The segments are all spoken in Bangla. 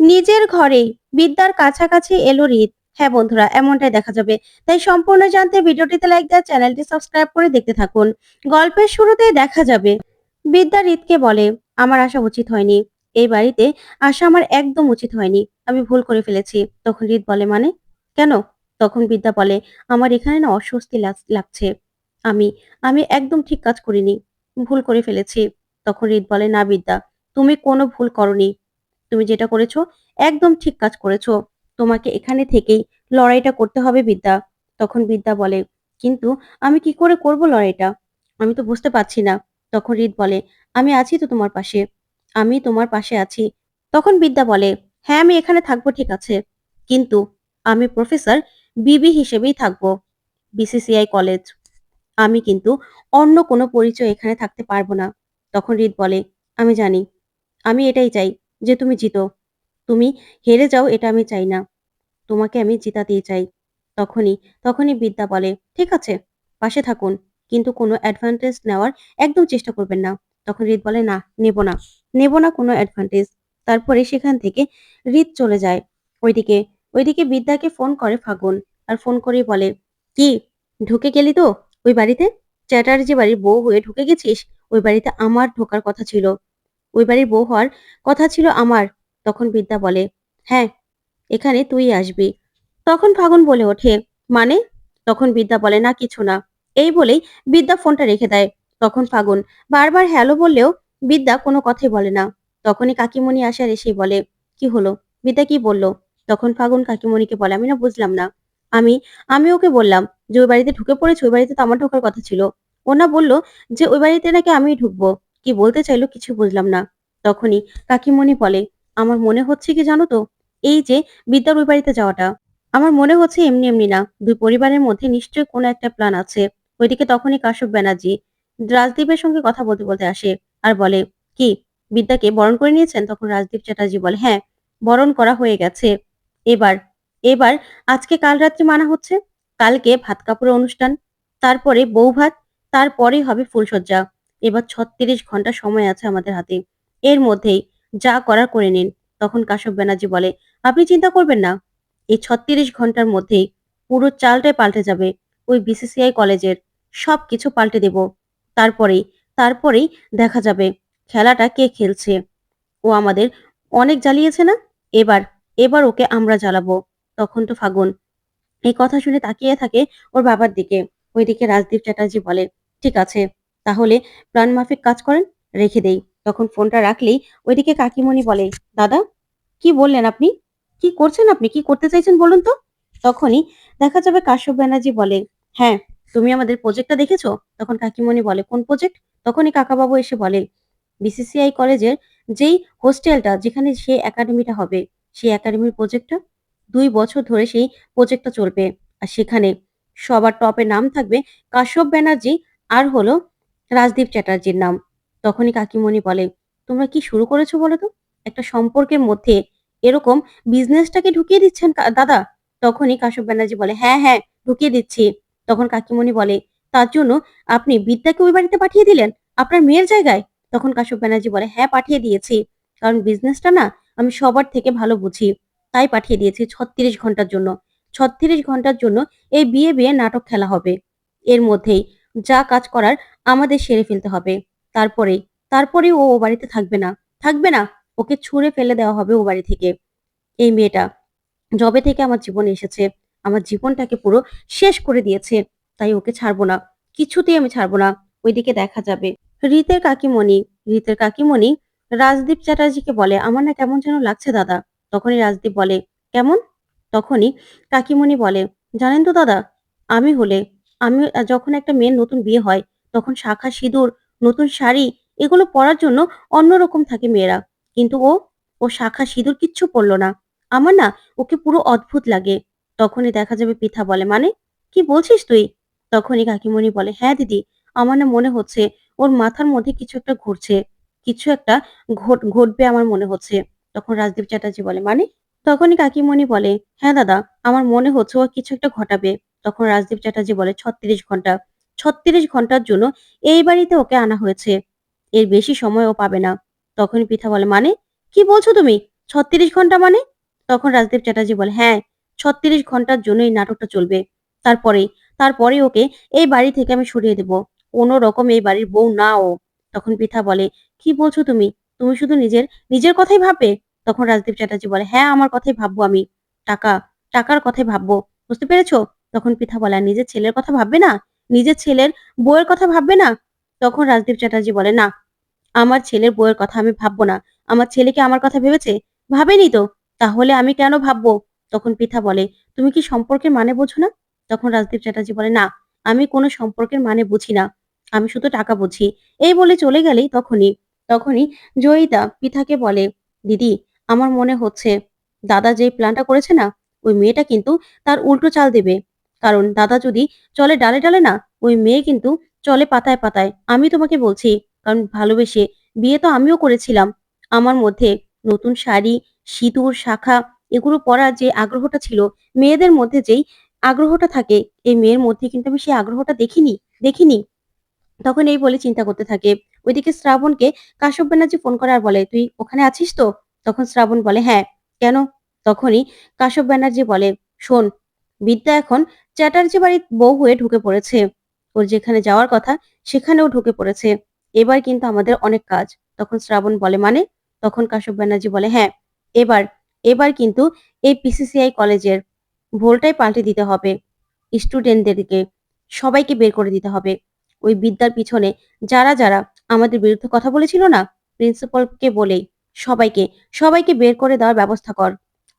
নিজের ঘরেই বিদ্যার কাছাকাছি এলো হৃদ। হ্যাঁ বন্ধুরা, এমনটাই দেখা যাবে। তাই সম্পূর্ণ জানতে ভিডিওটিতে লাইক দেওয়া, চ্যানেলটি সাবস্ক্রাইব করে দেখতে থাকুন। গল্পের শুরুতেই দেখা যাবে বিদ্যা হৃদকে বলে, আমার আসা উচিত হয়নি। এই বাড়িতে আসা আমার একদম উচিত হয়নি। আমি ভুল করে ফেলেছি। তখন হৃদ বলে, মানে কেন? তখন বিদ্যা বলে, আমার এখানে না অস্বস্তি লাগছে। আমি আমি একদম ঠিক কাজ করিনি। ভুল করে ফেলেছি। তখন হৃদ বলে, না বিদ্যা, তুমি কোনো ভুল করনি। তুমি যেটা করেছো একদম ঠিক কাজ করেছো। তোমাকে এখানে থেকেই লড়াইটা করতে হবে বিদ্যা। তখন বিদ্যা বলে, কিন্তু আমি কি করে করব লড়াইটা? আমি তো বুঝতে পারছি না। তখন হৃদ বলে, আমি আছি তো তোমার পাশে। আমি তোমার পাশে আছি। তখন বিদ্যা বলে, হ্যাঁ আমি এখানে থাকবো ঠিক আছে। কিন্তু আমি প্রফেসর বিবি হিসেবেই থাকবো। BCCI college. আমি কিন্তু অন্য কোনো পরিচয় এখানে থাকতে পারবো না। তখন হৃদ বলে, আমি জানি। আমি এটাই চাই যে তুমি জিতো। তুমি হেরে যাও এটা আমি চাই না। তোমাকে আমি জেতাতেই চাই। তখনই, তখনই বিদ্যা বলে, ঠিক আছে, পাশে থাকুন। কিন্তু কোনো অ্যাডভান্টেজ নেওয়ার একদম চেষ্টা করবেন না। তখন হৃদ বলে, না, নেব না। নেব না কোনো অ্যাডভান্টেজ। তারপরে সেখান থেকে হৃদ চলে যায়। ওইদিকে, ওইদিকে বিদ্যাকে ফোন করে ফাগুন। আর ফোন করেই বলে, কি ঢুকে গেলি তো ওই বাড়িতে? চ্যাটার্জি বাড়ির বউ হয়ে ঢুকে গেছিস? ওই বাড়িতে আমার ঢোকার কথা ছিল। ওই বাড়ির বউ হওয়ার কথা ছিল আমার। তখন বিদ্যা বলে, হ্যাঁ, এখানে তুই আসবি। তখন ফাগুন বলে ওঠে, মানে? তখন বিদ্যা বলে, না কিছু না। এই বলেই বিদ্যা ফোনটা রেখে দেয়। তখন ফাগুন বারবার হ্যালো বললেও বিদ্যা কোনো কথাই বলে না। তখনই কাকিমণি আসার এসেই বলে, কি হলো? বিদ্যা কি বলল? তখন ফাগুন কাকিমণিকে বলে, আমি না বুঝলাম না। আমি আমি ওকে বললাম যে ওই বাড়িতে ঢুকে পড়েছে, ওই বাড়িতে তো আমার ঢোকার কথা ছিল। ও না বলল যে ওই বাড়িতে নাকি আমিই ঢুকবো। কি বলতে চাইলো কিছু বুঝলাম না। তখনই কাকিমণি বলে, আমার মনে হচ্ছে কি জানো তো, এই যে বিদ্যার ওই বাড়িতে যাওয়াটা, আমার মনে হচ্ছে এমনি এমনি না। দুই পরিবারের মধ্যে নিশ্চয়ই কোনো একটা প্ল্যান আছে। ওইদিকে তখনই কাশ্যপ ব্যানার্জি রাজদীপের সঙ্গে কথা বলতে বলতে আসে আর বলে, কি বিদ্যাকে বরণ করে নিয়েছেন? তখন রাজদীপ চ্যাটার্জি বলে, হ্যাঁ, বরণ করা হয়ে গেছে। এবার এবার আজকে কাল রাত্রি মানা হচ্ছে। কালকে ভাত কাপড়ের অনুষ্ঠান, তারপরে বউ ভাত, তারপরেই হবে ফুলসজ্জা। এবার ৩৬ ঘন্টা সময় আছে আমাদের হাতে। এর মধ্যেই যা করার করে নিন। তখন কাশ্যপ ব্যানার্জি বলে, আপনি চিন্তা করবেন না। এই ৩৬ ঘন্টার মধ্যেই পুরো চালটাই পাল্টে যাবে। ওই বিসিসিআই কলেজের সবকিছু পাল্টে দেব। তারপরেই তারপরেই দেখা যাবে খেলাটা কে খেলছে। ও আমাদের অনেক জ্বালিয়েছে না? এবার এবার ওকে আমরা জ্বালাবো। তখন তো ফাগুন এই কথা শুনে তাকিয়ে থাকে ওর বাবার দিকে। ওইদিকে রাজদীপ চ্যাটার্জি বলে, ঠিক আছে, তাহলে প্ল্যান মাফিক কাজ করেন, রেখে দেই। তখন ফোনটা রাখলেই ওইদিকে কাকিমণি বলে, দাদা, কি বললেন আপনি? কি করছেন আপনি? কি করতে চাইছেন বলুন তো? তখনই দেখা যাবে কাশ্যপ ব্যানার্জি বলে, হ্যাঁ, তুমি আমাদের প্রজেক্টটা দেখেছো? তখন কাকিমণি বলে, কোন প্রজেক্ট? তখনই কাকাবাবু এসে বলে, বিসিসিআই কলেজের যেই হোস্টেলটা যেখানে সেই একাডেমিটা হবে, সেই একাডেমির প্রজেক্টটা ২ বছর ধরে সেই প্রজেক্টটা চলবে। আর সেখানে সবার টপে নাম থাকবে কাশ্যপ ব্যানার্জি আর হলো রাজদীপ চ্যাটার্জির নাম। তখনই কাকিমণি বলে, তোমরা কি শুরু করেছো বলো তো? একটা সম্পর্কের মধ্যে এরকম বিজনেসটাকে ঢুকিয়ে দিচ্ছেন দাদা? তখনই কাশ্যপ ব্যানার্জি বলে, হ্যাঁ, হ্যাঁ, ঢুকিয়ে দিচ্ছি। তখন কাকিমণি বলে, তার জন্য আপনি বিদ্যাকে ওই বাড়িতে পাঠিয়ে দিলেন? আপনার মেয়ের জায়গায়? তখন কাশ্যপ ব্যানার্জি বলে, হ্যাঁ, পাঠিয়ে দিয়েছি। কারণ বিজনেসটা না আমি সবার থেকে ভালো বুঝি। তাই পাঠিয়ে দিয়েছি ৩৬ ঘন্টার জন্য। ৩৬ ঘন্টার জন্য এই বিয়ে, বিয়ে নাটক খেলা হবে। এর মধ্যেই যা কাজ করার আমাদের সেরে ফেলতে হবে। তারপরেই, তারপরেই ও বাড়িতে থাকবে না। থাকবে না। ওকে ছুঁড়ে ফেলে দেওয়া হবে ও বাড়ি থেকে। এই মেয়েটা যবে থেকে আমার জীবনে এসেছে, আমার জীবনটাকে পুরো শেষ করে দিয়েছে। তাই ওকে ছাড়বো না। কিছুতেই আমি ছাড়বো না। ওইদিকে দেখা যাবে রীতের কাকিমণি, রীতের কাকিমণি রাজদীপ চ্যাটার্জিকে বলে, আমার না কেমন যেন লাগছে দাদা। তখনই রাজদীপ বলে, কেমন? তখনই কাকিমণি বলে, জানেন তো দাদা, আমি হলে আমি যখন একটা মেয়ের নতুন বিয়ে হয়, তখন শাঁখা সিঁদুর, নতুন শাড়ি এগুলো পরার জন্য অন্যরকম থাকে মেয়েরা। কিন্তু ও শাঁখা সিঁদুর কিচ্ছু পরল না। আমার না ওকে পুরো অদ্ভুত লাগে। তখনই দেখা যাবে পৃথা বলে, মানে? কি বলছিস তুই? তখনই কাকিমণি বলে, হ্যাঁ দিদি, আমার না মনে হচ্ছে ওর মাথার মধ্যে কিছু একটা ঘুরছে। কিছু একটা ঘটবে আমার মনে হচ্ছে। তখন রাজদীপ চ্যাটার্জি বলে, মানে? তখনই কাকিমণি বলে, হ্যাঁ দাদা, আমার মনে হচ্ছে ও কিছু একটা ঘটাবে। তখন রাজদীপ চ্যাটার্জি বলে, ৩৬ ঘন্টা। ৩৬ ঘন্টার জন্য এই বাড়িতে ওকে আনা হয়েছে। এর বেশি সময় ও পাবে না। তখনই পৃথা বলে, মানে? কি বলছো তুমি? 36 ঘন্টা মানে? তখন রাজদীপ চ্যাটার্জি বলে, হ্যাঁ, 36 ঘন্টার জন্য এই নাটকটা চলবে। তারপরেই তারপরে ওকে এই বাড়ি থেকে আমি সরিয়ে দেব। কোনো রকম এই বাড়ির বউ না ও। তখন পৃথা বলে, কি বলছো তুমি? তুমি শুধু নিজের কথাই ভাববে? তখন রাজদীপ চ্যাটার্জি বলে, হ্যাঁ, আমার কথাই ভাববো আমি। টাকা, টাকার কথাই ভাববো। বুঝতে পেরেছো? তখন পৃথা বলে, আর নিজের ছেলের কথা ভাববে না? নিজের ছেলের বউয়ের কথা ভাববে না? তখন রাজদীপ চ্যাটার্জি বলে, না, আমার ছেলের বউয়ের কথা আমি ভাববো না। আমার ছেলে কি আমার কথা ভেবেছে? ভাবেনি তো। তাহলে আমি কেন ভাববো? তখন পৃথা বলে, তুমি কি সম্পর্কের মানে বোঝো না? তখন রাজদীপ চ্যাটার্জি বলে, না, আমি কোনো সম্পর্কের মানে বুঝি না। আমি শুধু টাকা বুঝি। এই বলে চলে গেলেই তখনই জয়িতা পৃথাকে বলে, দিদি, আমার মনে হচ্ছে দাদা যেই প্ল্যানটা করেছে না, ওই মেয়েটা কিন্তু তার উল্টো চাল দেবে। কারণ দাদা যদি চলে ডালে ডালে না, ওই মেয়ে কিন্তু চলে পাতায় পাতায়। আমি তোমাকে বলছি, কারণ ভালোবেসে বিয়ে তো আমিও করেছিলাম। আমার মধ্যে নতুন শাড়ি, সিঁদুর, শাঁখা এগুলো পরার যে আগ্রহটা ছিল, মেয়েদের মধ্যে যেই আগ্রহটা থাকে, এই মেয়ের মধ্যে কিন্তু আমি সেই আগ্রহটা দেখিনি। তখন এই বলে চিন্তা করতে থাকে। ওইদিকে শ্রাবণকে কাশ্যপ ব্যানার্জি ফোন করে আর বলে, তুই ওখানে আছিস তো? তখন শ্রাবণ বলে, হ্যাঁ, কেন? তখনই কাশ্যপ ব্যানার্জি বলে, শোন, বিদ্যা এখন চ্যাটার্জি বাড়ির বউ হয়ে ঢুকে পড়েছে। ওর যেখানে যাওয়ার কথা সেখানেও ঢুকে পড়েছে। এবার কিন্তু আমাদের অনেক কাজ। তখন শ্রাবণ বলে, মানে? তখন কাশ্যপ ব্যানার্জি বলে, হ্যাঁ, এবার এবার কিন্তু এই পিসিসিআই কলেজের ভোলটাই পাল্টে দিতে হবে। স্টুডেন্টদেরকে সবাইকে বের করে দিতে হবে। ওই বিদ্যার পিছনে যারা আমাদের বিরুদ্ধে কথা বলেছিল না, প্রিন্সিপালকে বলেই সবাইকে বের করে দেওয়ার ব্যবস্থা কর।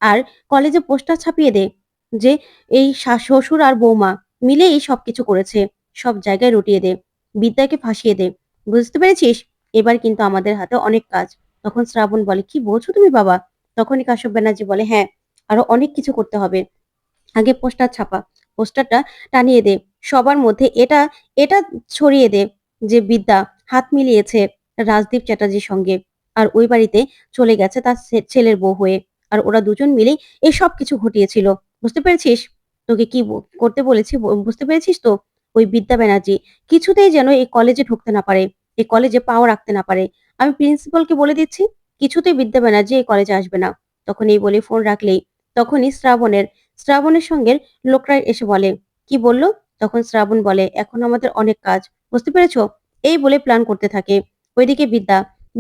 আর কলেজে পোস্টার ছাপিয়ে দে যে এই শ্বশুর আর বৌমা মিলে এই সবকিছু করেছে। সব জায়গায় রটিয়ে দে। বিদ্যাকে ফাঁসিয়ে দে। বুঝতে পেরেছিস? এবার কিন্তু আমাদের হাতে অনেক কাজ। তখন শ্রাবণ বলে, কি বলছো তুমি বাবা? তখনই কাশ্যপ ব্যানার্জি বলে, হ্যাঁ, আরো অনেক কিছু করতে হবে। আগে পোস্টার ছাপা। পোস্টারটা টানিয়ে দে। সবার মধ্যে এটা এটা ছড়িয়ে দে যে বিদ্যা হাত মিলিয়েছে রাজদীপ চ্যাটার্জির সঙ্গে। আর ওই বাড়িতে চলে গেছে তার ছেলের বউ হয়ে। আর ওরা দুজন মিলেই এই সবকিছু ঘটিয়েছিল। বুঝতে পেরেছিস? তোকে কি করতে বলেছি বুঝতে পেরেছিস তো? ওই বিদ্যা ব্যানার্জি কিছুতেই যেন এই কলেজে ঢুকতে না পারে। এই কলেজে পাও রাখতে না পারে। আমি প্রিন্সিপালকে বলে দিচ্ছি, কিছুতেই বিদ্যা ব্যানার্জি এই কলেজে আসবে না। তখন এই বলে ফোন রাখলেই তখনই শ্রাবণের সঙ্গে লোকরা এসে বলে, কি বললো? তখন শ্রাবণ বলে, এখন আমাদের অনেক কাজ। বুঝতে পেরেছো? এই বলে প্ল্যান করতে থাকে। ওইদিকে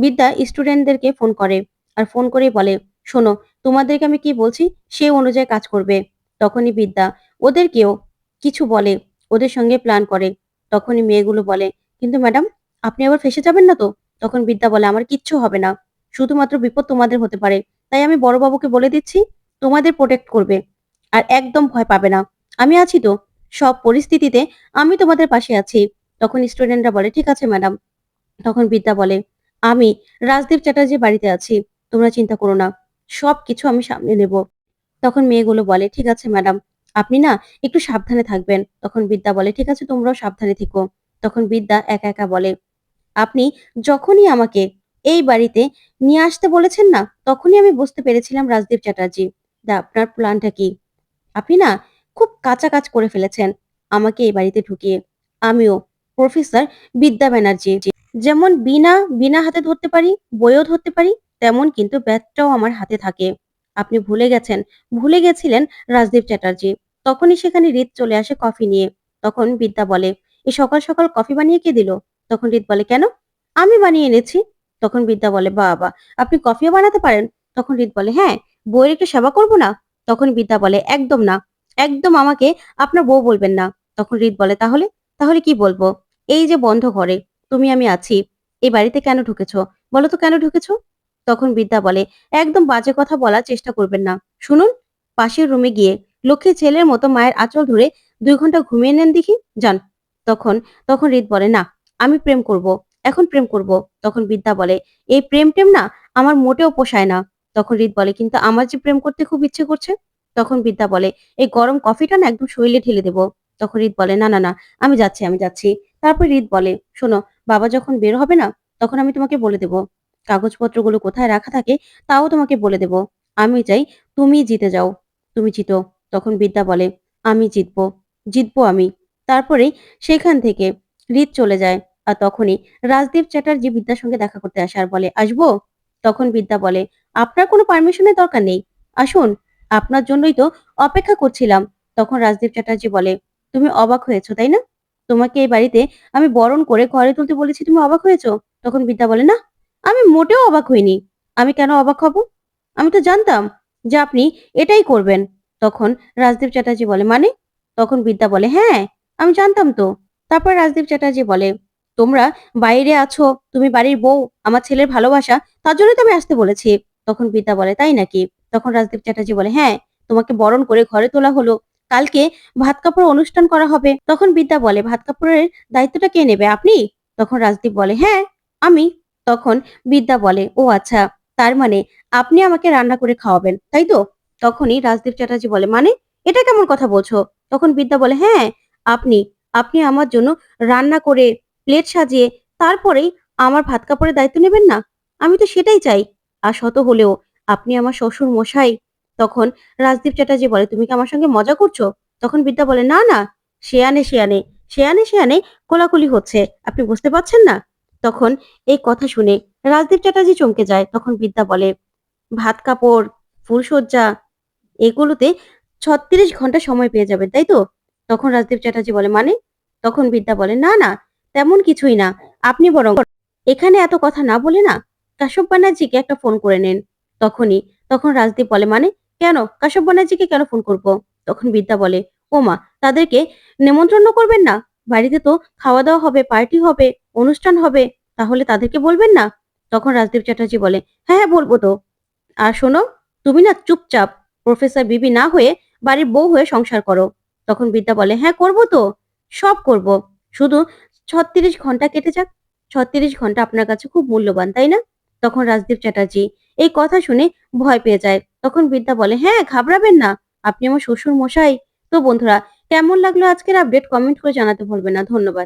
বিদ্যা স্টুডেন্টদেরকে ফোন করে। আর ফোন করেই বলে, শোনো, তোমাদেরকে আমি কি বলছি সেই অনুযায়ী কাজ করবে। তখনই বিদ্যা ওদেরকেও কিছু বলে, ওদের সঙ্গে প্ল্যান করে। তখনই মেয়েগুলো বলে, কিন্তু ম্যাডাম, আপনি আবার ফেঁসে যাবেন না তো? তখন বিদ্যা বলে, আমার কিচ্ছু হবে না। শুধুমাত্র বিপদ তোমাদের হতে পারে। তাই আমি বড়বাবুকে বলে দিচ্ছি, তোমাদের প্রোটেক্ট করবে। আর একদম ভয় পাবে না। আমি আছি তো। সব পরিস্থিতিতে আমি তোমাদের পাশে আছি। তখন স্টুডেন্টরা বলে, ঠিক আছে ম্যাডাম। তখন বিদ্যা বলে, আমি রাজদীপ চ্যাটার্জির বাড়িতে আছি। তোমরা চিন্তা করো না। সবকিছু আমি সামলে নেব। তখন মেয়েগুলো বলে, ঠিক আছে ম্যাডাম, আপনি না একটু সাবধানে থাকবেন। তখন বিদ্যা বলে, ঠিক আছে, তোমরাও সাবধানে থেকো। তখন বিদ্যা একা একা বলে, আপনি যখনই আমাকে এই বাড়িতে নিয়ে আসতে বলেছেন না, তখনই আমি বুঝতে পেরেছিলাম রাজদীপ চ্যাটার্জি, আপনার প্ল্যানটা কি। আপনি না খুব কাঁচা কাজ করে ফেলেছেন আমাকে এই বাড়িতে ঢুকিয়ে। আমিও প্রফেসর বিদ্যা ব্যানার্জি যেমন বিনা হাতে ধরতে পারি, বইও ধরতে পারি, তেমন কিন্তু ব্যাটটাও আমার হাতে থাকে। আপনি ভুলে গেছিলেন রাজদীপ চ্যাটার্জি। তখনই সেখানে রিত চলে আসে কফি নিয়ে। তখন বিদ্যা বলে, এই সকাল সকাল কফি বানিয়ে কে দিল? তখন রিত বলে, কেন? আমি বানিয়ে এনেছি। তখন বিদ্যা বলে, বাবা, আপনি কফিও বানাতে পারেন? তখন রিত বলে, হ্যাঁ, বইয়ের একটু সেবা করবো না? তখন বিদ্যা বলে, একদম না, একদম আমাকে আপনার বউ বলবেন না। তখন রিত বলে, তাহলে তাহলে কি বলবো? এই যে বন্ধ ঘরে আমি আছি, এই বাড়িতে কেন ঢুকেছো? বলো তো কেন ঢুকেছো? তখন বিদ্যা বলে, একদম বাজে কথা বলার চেষ্টা করবেন না। শুনুন, পাশের রুমে গিয়ে লক্ষ্মী ছেলের মতো মায়ের আঁচল ধরে 2 ঘন্টা ঘুমিয়ে নেন দেখি, যান। তখন তখন রিত বলে, না, আমি প্রেম করব, এখন প্রেম করব। তখন বিদ্যা বলে, এই প্রেম টেম না আমার মোটেও পোষায় না। তখন রিত বলে, কিন্তু আমার যে প্রেম করতে খুব ইচ্ছে করছে। তখন বিদ্যা বলে, এই গরম কফিটা না একদম শরীরে ঢেলে দেবো। তখন রিত বলে, না না না, আমি যাচ্ছি। তারপর রিত বলে, শোনো, বাবা যখন বের হবে না, তখন আমি তোমাকে বলে দেব। কাগজপত্রগুলো কোথায় রাখা থাকে তাও তোমাকে বলে দেব। আমি চাই তুমি জিতে যাও। তুমি জিতো। তখন বিদ্যা বলে, আমি জিতবো আমি। তারপরেই সেখান থেকে রিত চলে যায়। আর তখনই রাজদীপ চ্যাটার্জি বিদ্যার সঙ্গে দেখা করতে আসে আর বলে, আসবো? তখন বিদ্যা বলে, আপনার কোনো পারমিশনের দরকার নেই। আসুন, আপনার জন্যই তো অপেক্ষা করছিলাম। তখন রাজদীপ চ্যাটার্জি বলে, তুমি অবাক হয়েছো, তাই না? তোমাকে এই বাড়িতে আমি বরণ করে ঘরে তুলতে বলেছি, তুমি অবাক হয়েছো? তখন বিদ্যা বলে, না, আমি মোটেও অবাক হইনি। আমি কেন অবাক হব? আমি তো জানতাম যে আপনি এটাই করবেন। তখন রাজদীপ চ্যাটার্জি বলে, মানে? তখন বিদ্যা বলে, হ্যাঁ, আমি জানতাম তো। তারপর রাজদীপ চ্যাটার্জি বলে, তোমরা বাইরে আছো, তুমি বাড়ির বউ, আমার ছেলের ভালোবাসা, তার জন্যই তো আমি আসতে বলেছি। তখন বিদ্যা বলে, তাই নাকি? তখন রাজদীপ চ্যাটার্জি বলে, হ্যাঁ, তোমাকে বরণ করে ঘরে তোলা হলো। কালকে ভাত কাপড় অনুষ্ঠান করা হবে। তখন বিদ্যা বলে, ভাত কাপড়ের দায়িত্বটা কে নেবে, আপনি? তখন রাজদীপ বলে, হ্যাঁ, আমি। তখন বিদ্যা বলে, ও আচ্ছা, তার মানে আপনি আমাকে রান্না করে খাওয়াবেন, তাই তো? তখনই রাজদীপ চ্যাটার্জি বলে, মানে? এটা কেমন কথা বলছো? তখন বিদ্যা বলে, হ্যাঁ, আপনি আপনি আমার জন্য রান্না করে প্লেট সাজিয়ে তারপরেই আমার ভাত কাপড়ের দায়িত্ব নেবেন না? আমি তো সেটাই চাই। আর শত হলেও আপনি আমার শ্বশুর মশাই। তখন রাজদীপ চ্যাটার্জি বলে, তুমি কি আমার সঙ্গে মজা করছো? তখন বিদ্যা বলে, না, না, শেয়ানে শেয়ানে শেয়ানে শেয়ানে কোলাকুলি হচ্ছে, আপনি বুঝতে পারছেন না? তখন এই কথা শুনে রাজদীপ চ্যাটার্জি চমকে যায়। তখন বিদ্যা বলে, ভাত কাপড়, ফুলসজ্জা এগুলোতে ৩৬ ঘন্টা সময় পেয়ে যাবেন, তাই তো? তখন রাজদীপ চ্যাটার্জি বলে, মানে? তখন বিদ্যা বলে, না, না, তেমন কিছুই না। আপনি বরং এখানে এত কথা না বলে না কাশ্যপ ব্যানার্জিকে একটা ফোন করে নেন। তখনই তখন রাজদীপ বলে, মানে? কেন? কাশ্যপ ব্যানার্জিকে কেন ফোন করব? তখন বিদ্যা বলে, ওমা, তাদেরকে নেমন্ত্রণ করবেন না? বাড়িতে তো খাওয়া-দাওয়া হবে, পার্টি হবে, অনুষ্ঠান হবে। তাহলে তাদেরকে বলবেন না? তখন রাজদীপ চ্যাটার্জি বলে, হ্যাঁ, হ্যাঁ, বলব তো। আর শোনো, তুমি না চুপচাপ প্রফেসর বিবি না হয়ে বাড়ির বউ হয়ে সংসার করো। তখন বিদ্যা বলে, হ্যাঁ, করব তো, সব করব। শুধু ৩৬ ঘন্টা কেটে যাক। ৩৬ ঘন্টা আপনার কাছে খুব মূল্যবান, তাই না? তখন রাজদীপ চ্যাটার্জি এই কথা শুনে ভয় পেয়ে যায়। তখন বিদ্যা বলে, হ্যাঁ, ঘাবড়াবেন না, আপনি আমার শ্বশুর মশাই। তো বন্ধুরা, কেমন লাগলো আজকের আপডেট কমেন্ট করে জানাতে ভুলবেন না। ধন্যবাদ।